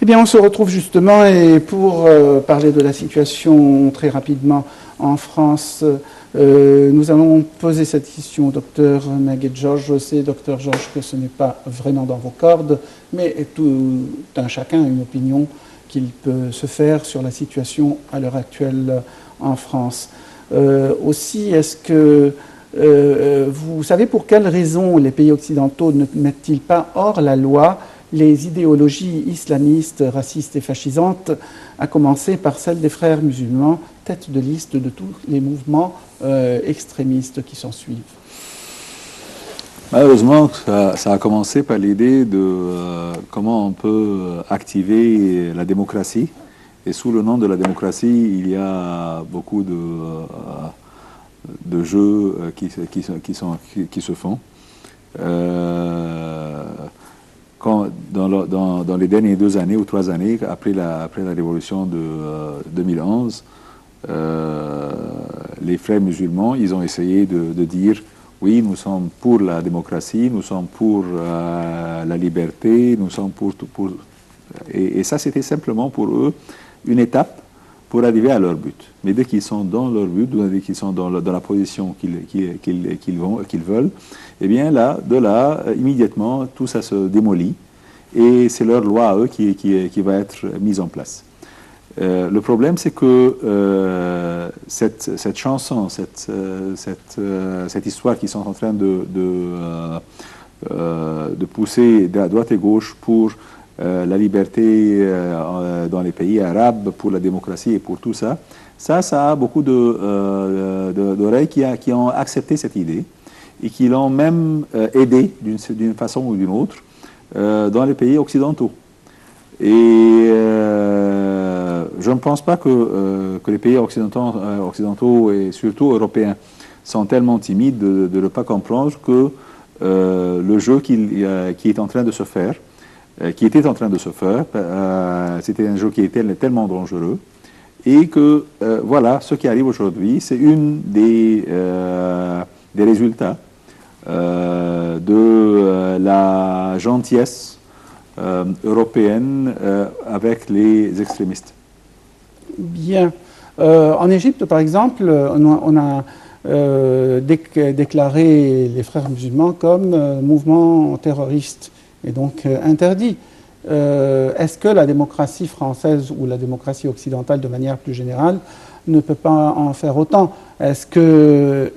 Eh bien, on se retrouve justement et pour parler de la situation très rapidement en France, nous allons poser cette question au docteur Maguette Georges. Je sais, docteur Georges, que ce n'est pas vraiment dans vos cordes, mais tout un chacun a une opinion qu'il peut se faire sur la situation à l'heure actuelle en France. Aussi, est-ce que vous savez pour quelles raisons les pays occidentaux ne mettent-ils pas hors la loi les idéologies islamistes, racistes et fascisantes, à commencer par celle des frères musulmans, tête de liste de tous les mouvements extrémistes qui s'en suivent? Malheureusement, ça a commencé par l'idée de comment on peut activer la démocratie. Et sous le nom de la démocratie, il y a beaucoup de jeux qui se font. Dans les dernières 2 années ou 3 années, après la révolution de 2011, les frères musulmans, ils ont essayé de dire oui, nous sommes pour la démocratie, nous sommes pour la liberté, nous sommes pour... Et ça, c'était simplement pour eux une étape pour arriver à leur but. Mais dès qu'ils sont dans leur but, dès qu'ils sont dans la position qu'ils veulent, eh bien là, immédiatement, tout ça se démolit et c'est leur loi à eux qui va être mise en place. Le problème, c'est que cette chanson, cette histoire qu'ils sont en train de pousser à droite et gauche pour la liberté dans les pays arabes, pour la démocratie et pour tout ça, ça a beaucoup d'oreilles qui ont accepté cette idée et qui l'ont même aidé d'une façon ou d'une autre dans les pays occidentaux. Et je ne pense pas que les pays occidentaux et surtout européens sont tellement timides de ne pas comprendre que le jeu qui est en train de se faire, c'était un jeu qui était tellement dangereux, et que voilà, ce qui arrive aujourd'hui, c'est une des résultats de la gentillesse européenne avec les extrémistes. Bien. En Égypte, par exemple, on a déclaré les frères musulmans comme mouvement terroriste et donc interdit. Est-ce que la démocratie française ou la démocratie occidentale de manière plus générale ne peut pas en faire autant? Est-ce que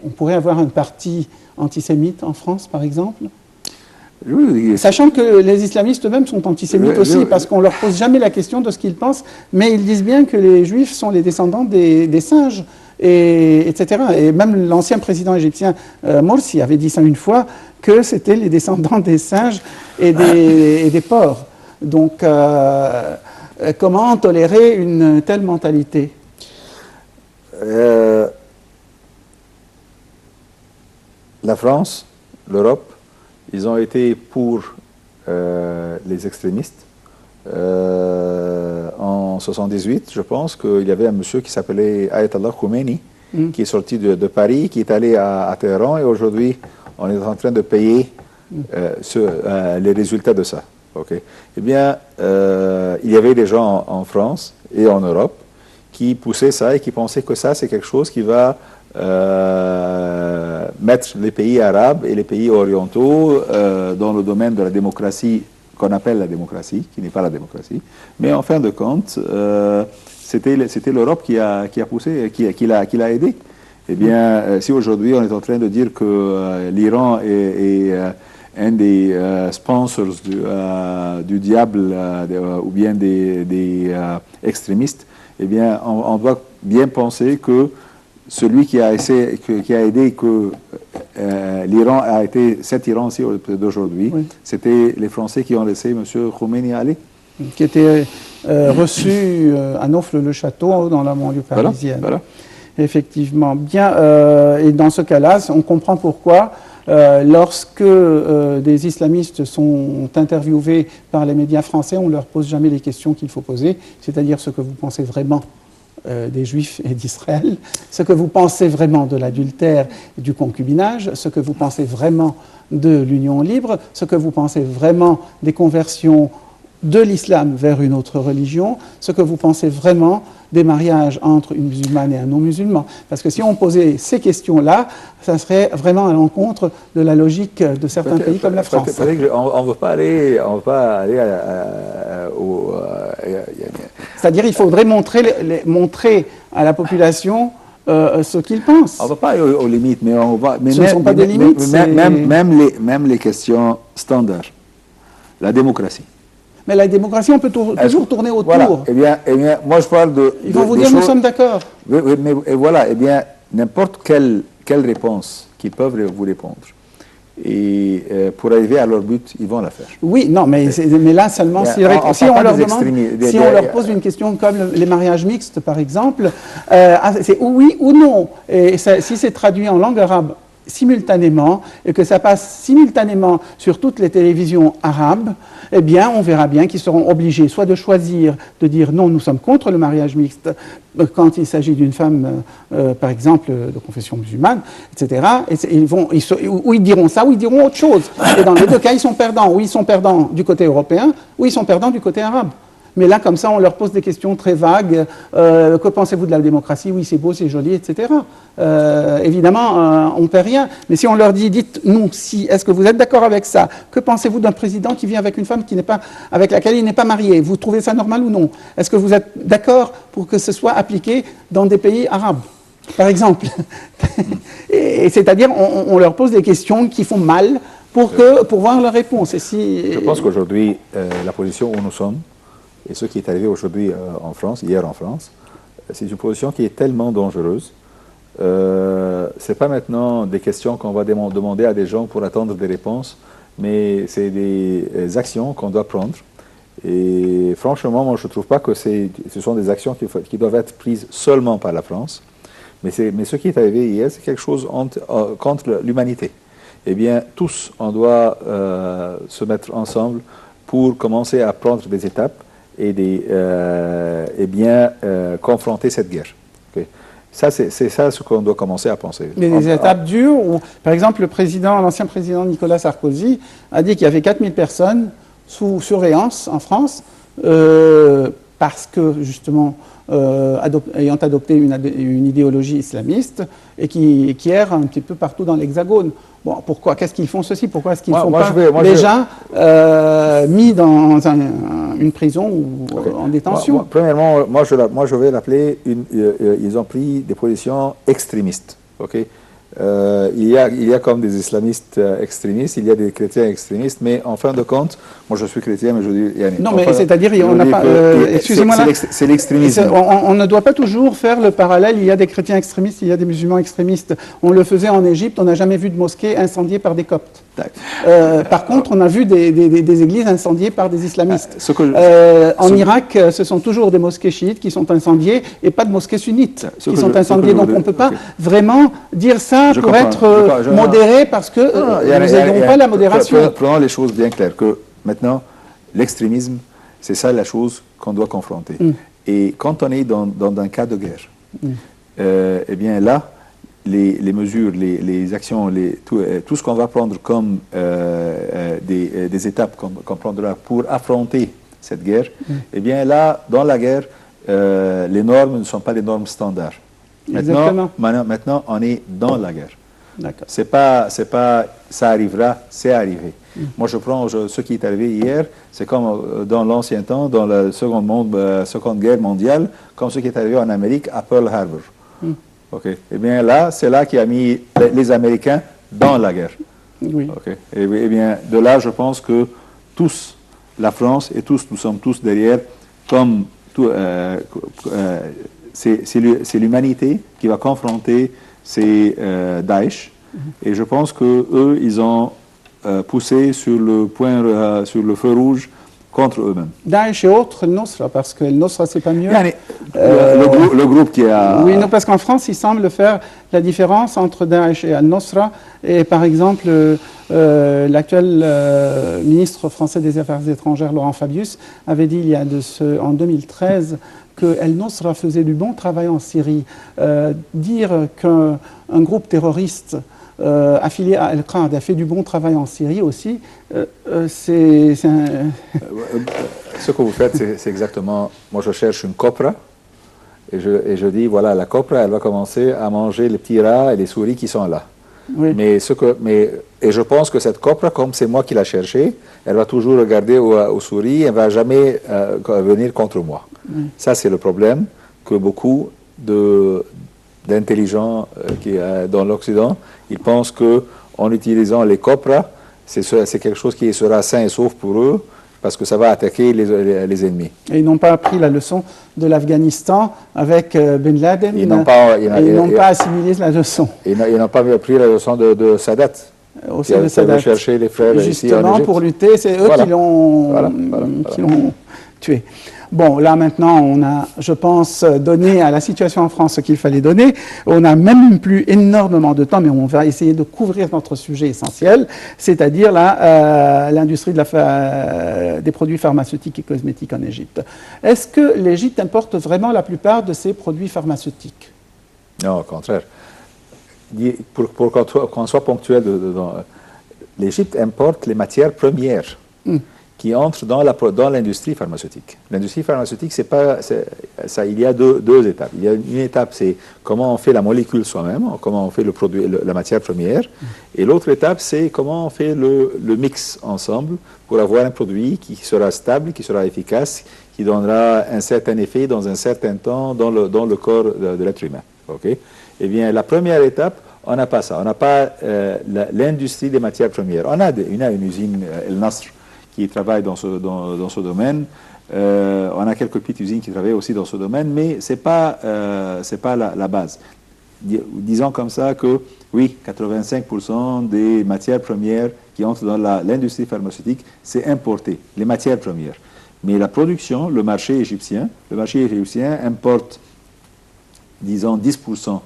on pourrait avoir un parti antisémite en France, par exemple? Oui. Sachant que les islamistes eux-mêmes sont antisémites aussi, parce qu'on ne leur pose jamais la question de ce qu'ils pensent, mais ils disent bien que les juifs sont les descendants des singes, etc. Et même l'ancien président égyptien Morsi avait dit ça une fois, que c'était les descendants des singes et des porcs. Donc, comment tolérer une telle mentalité? La France, l'Europe, ils ont été pour les extrémistes. En 78, je pense qu'il y avait un monsieur qui s'appelait Ayatollah Khomeini, qui est sorti de Paris, qui est allé à Téhéran, et aujourd'hui, on est en train de payer les résultats de ça. Okay. Eh bien, il y avait des gens en France et en Europe qui poussaient ça et qui pensaient que ça, c'est quelque chose qui va mettre les pays arabes et les pays orientaux dans le domaine de la démocratie qu'on appelle la démocratie, qui n'est pas la démocratie. Mais en fin de compte, c'était l'Europe qui a poussé, qui l'a aidé. Eh bien, si aujourd'hui on est en train de dire que l'Iran est un des sponsors du diable ou bien des extrémistes, eh bien, on doit bien penser que celui qui a aidé que l'Iran a été cet Iran aussi d'aujourd'hui, oui. C'était les Français qui ont laissé M. Khomeini aller. Qui était reçu à Naufle-le-Château dans la banlieue parisienne. Voilà. Effectivement. Bien, et dans ce cas-là, on comprend pourquoi lorsque des islamistes sont interviewés par les médias français, on ne leur pose jamais les questions qu'il faut poser, c'est-à-dire ce que vous pensez vraiment des Juifs et d'Israël, ce que vous pensez vraiment de l'adultère et du concubinage, ce que vous pensez vraiment de l'union libre, ce que vous pensez vraiment des conversions de l'islam vers une autre religion, ce que vous pensez vraiment des mariages entre une musulmane et un non-musulman. Parce que si on posait ces questions-là, ça serait vraiment à l'encontre de la logique de certains pays comme la France. On ne veut pas aller, C'est-à-dire qu'il faudrait montrer à la population ce qu'ils pensent. On ne va pas aller aux limites, mais on va. Ce ne sont pas des limites. Même les questions standards. La démocratie. Mais la démocratie, on peut toujours tourner autour. Voilà. Eh bien, moi je parle de. Ils vont vous dire, nous sommes d'accord. Oui, mais voilà, eh bien, n'importe quelle réponse qu'ils peuvent vous répondre. Et pour arriver à leur but, ils vont la faire. Oui, non, mais là seulement, si on leur pose une question comme les mariages mixtes, par exemple, c'est oui ou non. Et si c'est traduit en langue arabe simultanément, et que ça passe simultanément sur toutes les télévisions arabes, eh bien, on verra bien qu'ils seront obligés soit de choisir, de dire non, nous sommes contre le mariage mixte, quand il s'agit d'une femme, par exemple, de confession musulmane, etc. Ou ils diront ça, ou ils diront autre chose. Et dans les deux cas, ils sont perdants. Ou ils sont perdants du côté européen, ou ils sont perdants du côté arabe. Mais là, comme ça, on leur pose des questions très vagues. Que pensez-vous de la démocratie? Oui, c'est beau, c'est joli, etc. Évidemment, on ne perd rien. Mais si on leur dit, dites-nous, est-ce que vous êtes d'accord avec ça? Que pensez-vous d'un président qui vient avec une femme avec laquelle il n'est pas marié? Vous trouvez ça normal ou non? Est-ce que vous êtes d'accord pour que ce soit appliqué dans des pays arabes, par exemple? Et c'est-à-dire, on leur pose des questions qui font mal pour voir leur réponse. Je pense qu'aujourd'hui, la position où nous sommes, et ce qui est arrivé aujourd'hui en France, hier en France, c'est une position qui est tellement dangereuse. Ce n'est pas maintenant des questions qu'on va demander à des gens pour attendre des réponses, mais c'est des actions qu'on doit prendre. Et franchement, moi je ne trouve pas que ce sont des actions qui doivent être prises seulement par la France, mais ce qui est arrivé hier, c'est quelque chose contre l'humanité. Eh bien, tous, on doit se mettre ensemble pour commencer à prendre des étapes et confronter cette guerre. Okay. Ça, c'est ça ce qu'on doit commencer à penser. Mais des étapes dures où, par exemple, l'ancien président Nicolas Sarkozy a dit qu'il y avait 4000 personnes sous surveillance en France parce que, justement, ayant adopté une idéologie islamiste et qui errent un petit peu partout dans l'Hexagone. Bon, pourquoi? Qu'est-ce qu'ils font ceci? Pourquoi est-ce qu'ils ne sont pas déjà mis dans une prison ou en détention? Premièrement, moi je vais l'appeler, ils ont pris des positions extrémistes. Okay? Il y a comme des islamistes extrémistes, il y a des chrétiens extrémistes, mais en fin de compte, moi je suis chrétien, mais je dis... Non, mais c'est-à-dire, on n'a pas... excusez-moi là. C'est l'extrémisme. On ne doit pas toujours faire le parallèle, il y a des chrétiens extrémistes, il y a des musulmans extrémistes. On le faisait en Égypte, on n'a jamais vu de mosquée incendiée par des coptes. Par contre, on a vu des églises incendiées par des islamistes. En Irak, ce sont toujours des mosquées chiites qui sont incendiées et pas de mosquées sunnites qui sont incendiées. Donc on ne peut pas vraiment dire ça pour être modéré parce que nous n'aidons pas la modération. Prenons les choses bien claires, que maintenant, l'extrémisme, c'est ça la chose qu'on doit confronter. Et quand on est dans un cas de guerre, eh bien là, les mesures, les actions, tout ce qu'on va prendre comme des étapes qu'on prendra pour affronter cette guerre, eh bien là, dans la guerre, les normes ne sont pas les normes standards. Maintenant, on est dans la guerre. C'est pas, ça arrivera, c'est arrivé. Moi, je prends ce qui est arrivé hier, c'est comme dans l'ancien temps, dans la Seconde Guerre mondiale, comme ce qui est arrivé en Amérique à Pearl Harbor. Okay. Eh bien là, c'est là qui a mis les Américains dans la guerre. Oui. Okay. Eh bien, de là, je pense que tous, la France et tous, nous sommes tous derrière, comme c'est l'humanité qui va confronter ces Daesh. Et je pense qu'eux, ils ont poussé sur le feu rouge contre eux-mêmes. Daesh et autres, Al-Nusra, parce que Al-Nusra, c'est pas mieux. Le groupe qui a... Oui, non, parce qu'en France, il semble faire la différence entre Daesh et Al-Nusra. Et par exemple, l'actuel ministre français des Affaires étrangères, Laurent Fabius, avait dit en 2013 que Al-Nusra faisait du bon travail en Syrie. Dire qu'un groupe terroriste affilié à Al-Qaïda, a fait du bon travail en Syrie aussi. Ce que vous faites, c'est exactement... Moi, je cherche une copra et je dis, voilà, la copra, elle va commencer à manger les petits rats et les souris qui sont là. Oui. Et je pense que cette copra, comme c'est moi qui l'ai cherchée, elle va toujours regarder aux souris, elle ne va jamais venir contre moi. Oui. Ça, c'est le problème que beaucoup d'intelligents dans l'Occident, ils pensent qu'en utilisant les copras, c'est quelque chose qui sera sain et sauf pour eux, parce que ça va attaquer les ennemis. Et ils n'ont pas appris la leçon de l'Afghanistan avec Ben Laden. Ils n'ont pas assimilé la leçon. Ils n'ont pas appris la leçon de Sadat. Aussi de Sadat. Chercher les frères justement, ici en Égypte. Pour lutter, c'est eux qui l'ont tué. Bon, là maintenant, on a, je pense, donné à la situation en France ce qu'il fallait donner. On n'a même plus énormément de temps, mais on va essayer de couvrir notre sujet essentiel, c'est-à-dire l'industrie des produits pharmaceutiques et cosmétiques en Égypte. Est-ce que l'Égypte importe vraiment la plupart de ses produits pharmaceutiques? Non, au contraire. Pour qu'on soit ponctuel, l'Égypte importe les matières premières. Qui entrent dans l'industrie pharmaceutique. L'industrie pharmaceutique, il y a deux étapes. Il y a une étape, c'est comment on fait la molécule soi-même, comment on fait le produit, la matière première. Et l'autre étape, c'est comment on fait le mix ensemble pour avoir un produit qui sera stable, qui sera efficace, qui donnera un certain effet dans un certain temps dans le corps de l'être humain. Okay? Eh bien, la première étape, on n'a pas ça. On n'a pas l'industrie des matières premières. On a une usine, El Nasr, qui travaille dans ce domaine. On a quelques petites usines qui travaillent aussi dans ce domaine, mais ce n'est pas la base. Disons comme ça que, oui, 85% des matières premières qui entrent dans l'industrie pharmaceutique, c'est importé, les matières premières. Mais la production, le marché égyptien importe, disons, 10%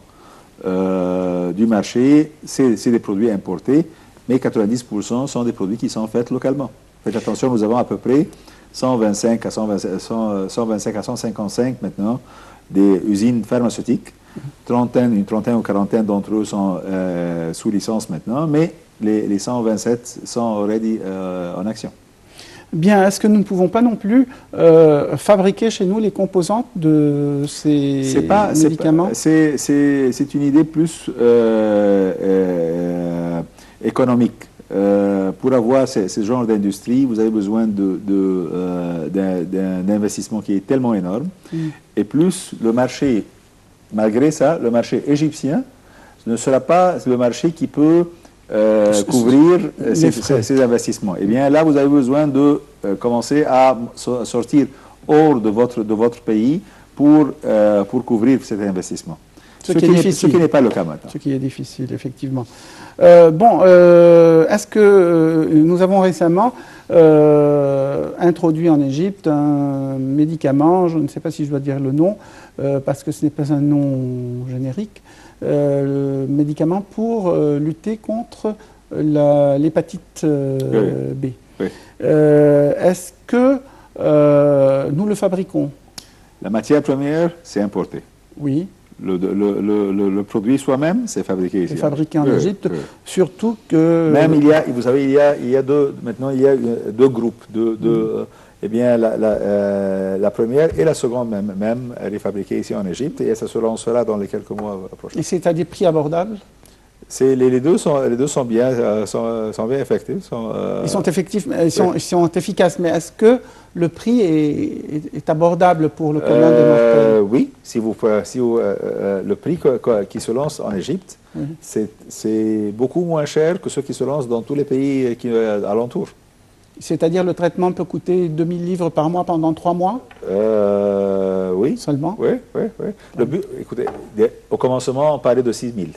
du marché, c'est des produits importés, mais 90% sont des produits qui sont faits localement. Faites attention, nous avons à peu près 125 à 155 maintenant des usines pharmaceutiques. Une trentaine ou quarantaine d'entre eux sont sous licence maintenant, mais les 127 sont already en action. Bien, est-ce que nous ne pouvons pas non plus fabriquer chez nous les composantes de ces médicaments? C'est une idée plus économique. Pour avoir ce genre d'industrie, vous avez besoin d'un investissement qui est tellement énorme. Et plus le marché, malgré ça, le marché égyptien ne sera pas le marché qui peut couvrir ces investissements. Et bien là, vous avez besoin de commencer à sortir hors de votre pays pour couvrir cet investissement. Ce qui n'est pas le cas maintenant. Ce qui est difficile, effectivement. Est-ce que nous avons récemment introduit en Égypte un médicament, je ne sais pas si je dois dire le nom, parce que ce n'est pas un nom générique, médicament pour lutter contre l'hépatite B. Oui. Est-ce que nous le fabriquons? La matière première, c'est importé. Oui. Le produit soi-même, c'est fabriqué ici. C'est fabriqué en Égypte, surtout que... Même vous savez, il y a deux groupes. Eh bien, la première et la seconde même, elle est fabriquée ici en Égypte et ça se lancera dans les quelques mois prochains. Et c'est à des prix abordables? Les deux sont bien effectifs. Ils sont effectifs, ils sont efficaces, mais est-ce que le prix est abordable pour le commun des mortels? Oui, le prix qui se lance en Égypte, c'est beaucoup moins cher que ceux qui se lancent dans tous les pays alentours. C'est-à-dire le traitement peut coûter 2000 livres par mois pendant 3 mois? Oui. Seulement? Oui. Le but, écoutez, au commencement, on parlait de 6 000.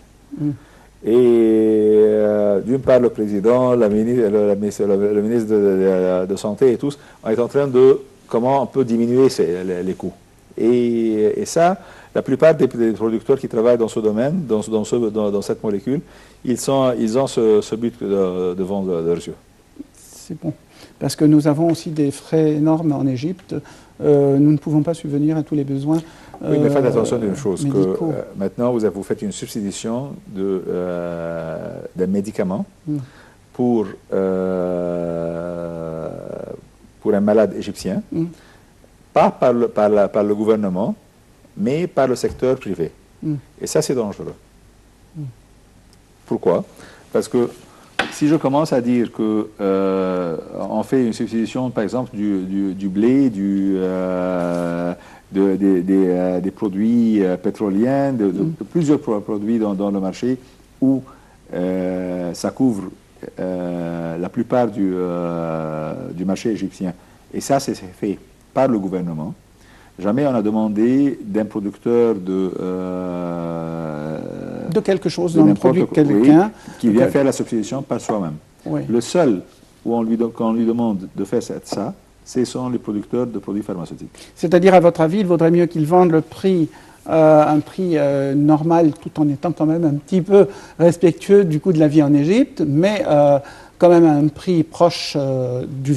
Et d'une part, le président, le ministre de Santé et tous, on est en train de comment on peut diminuer les coûts. Et ça, la plupart des producteurs qui travaillent dans ce domaine, dans cette molécule, ils ont ce but devant leurs yeux. C'est bon. Parce que nous avons aussi des frais énormes en Égypte. Nous ne pouvons pas subvenir à tous les besoins Oui, mais faites attention d'une chose, que médicaux. maintenant vous faites une substitution d'un médicament pour un malade égyptien, pas par le gouvernement, mais par le secteur privé. Et ça, c'est dangereux. Pourquoi? Parce que si je commence à dire que on fait une substitution, par exemple, du blé, des produits pétroliers, de plusieurs produits dans le marché où ça couvre la plupart du marché égyptien. Et ça, c'est fait par le gouvernement. Jamais on a demandé d'un producteur de quelque chose, d'un produit de quelqu'un, qui vient faire la substitution par soi-même. Oui. Le seul où quand on lui demande de faire ça, ce sont les producteurs de produits pharmaceutiques. C'est-à-dire, à votre avis, il vaudrait mieux qu'ils vendent le prix, un prix normal, tout en étant quand même un petit peu respectueux du coût de la vie en Égypte, mais quand même à un prix proche du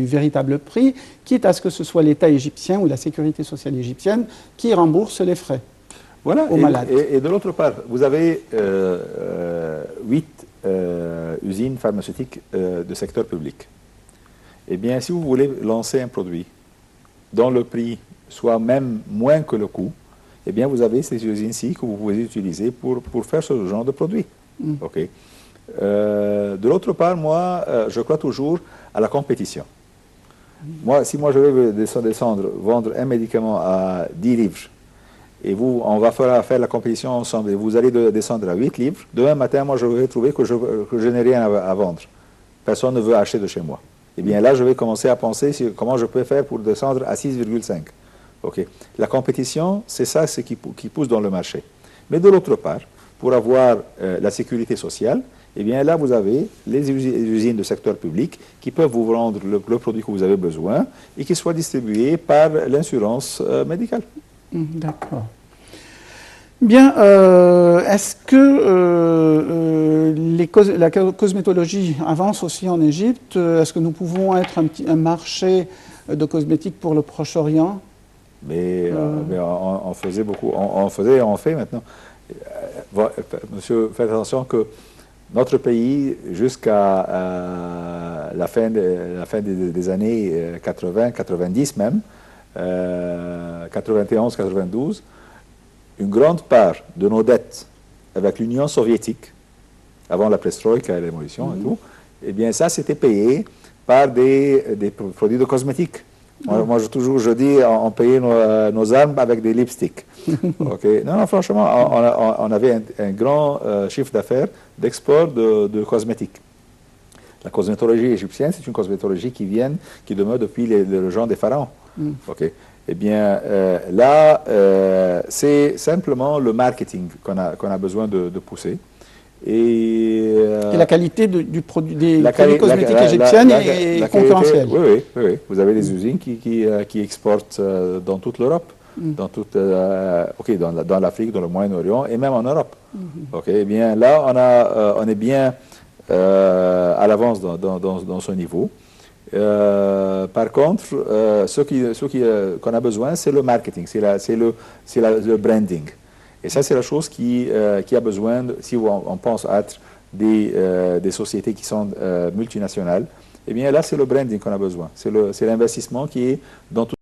véritable prix, quitte à ce que ce soit l'État égyptien ou la sécurité sociale égyptienne qui rembourse les frais. Voilà, aux malades. Et de l'autre part, vous avez 8 usines pharmaceutiques de secteur public. Eh bien, si vous voulez lancer un produit dont le prix soit même moins que le coût, eh bien, vous avez ces usines-ci que vous pouvez utiliser pour faire ce genre de produit. Okay. De l'autre part, moi, je crois toujours à la compétition. Si moi je vais descendre, vendre un médicament à 10 livres, et on va faire la compétition ensemble, et vous allez descendre à 8 livres, demain matin, moi je vais trouver que je n'ai rien à vendre. Personne ne veut acheter de chez moi. Eh bien là, je vais commencer à penser comment je peux faire pour descendre à 6,5. Okay. La compétition, c'est ça qui pousse dans le marché. Mais de l'autre part, pour avoir la sécurité sociale, eh bien là, vous avez les usines de secteur public qui peuvent vous vendre le produit que vous avez besoin et qui soit distribué par l'assurance médicale. D'accord. Bien, est-ce que la cosmétologie avance aussi en Égypte? Est-ce que nous pouvons être un marché de cosmétiques pour le Proche-Orient? Mais on faisait beaucoup, on faisait et on fait maintenant. Monsieur, faites attention que notre pays, jusqu'à la fin des années 80, 90 même, 91, 92, une grande part de nos dettes avec l'Union soviétique, avant la perestroïka et la révolution et tout, eh bien ça c'était payé par des produits de cosmétiques. Moi je dis, on payait nos armes avec des lipsticks. Okay. Non, franchement, on avait un grand chiffre d'affaires d'export de cosmétiques. La cosmétologie égyptienne, c'est une cosmétologie qui demeure depuis le genre des pharaons. Okay. Eh bien, là, c'est simplement le marketing qu'on a besoin de pousser. Et la qualité des produits cosmétiques égyptiennes est concurrentielle. Oui. Vous avez des usines qui exportent dans toute l'Europe, dans l'Afrique, dans le Moyen-Orient et même en Europe. Okay. Eh bien, là, on est bien à l'avance dans ce niveau. Par contre, ce qu'on a besoin, c'est le marketing, c'est le branding. Et ça, c'est la chose qui a besoin, si on pense à être des sociétés qui sont multinationales, eh bien là, c'est le branding qu'on a besoin. C'est l'investissement qui est dans tout